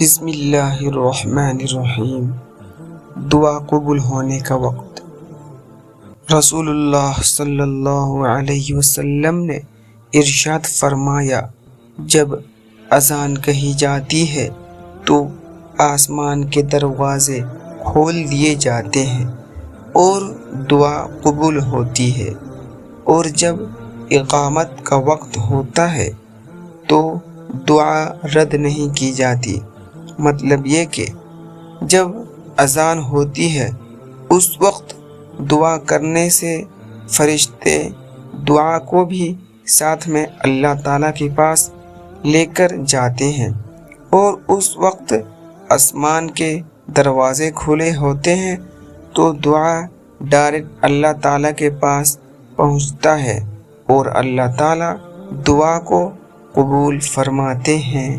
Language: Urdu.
بسم اللہ الرحمن الرحیم۔ دعا قبول ہونے کا وقت۔ رسول اللہ صلی اللہ علیہ وسلم نے ارشاد فرمایا، جب اذان کہی جاتی ہے تو آسمان کے دروازے کھول دیے جاتے ہیں اور دعا قبول ہوتی ہے، اور جب اقامت کا وقت ہوتا ہے تو دعا رد نہیں کی جاتی۔ مطلب یہ کہ جب اذان ہوتی ہے اس وقت دعا کرنے سے فرشتے دعا کو بھی ساتھ میں اللہ تعالیٰ کے پاس لے کر جاتے ہیں، اور اس وقت آسمان کے دروازے کھلے ہوتے ہیں تو دعا ڈائریکٹ اللہ تعالیٰ کے پاس پہنچتا ہے اور اللہ تعالیٰ دعا کو قبول فرماتے ہیں۔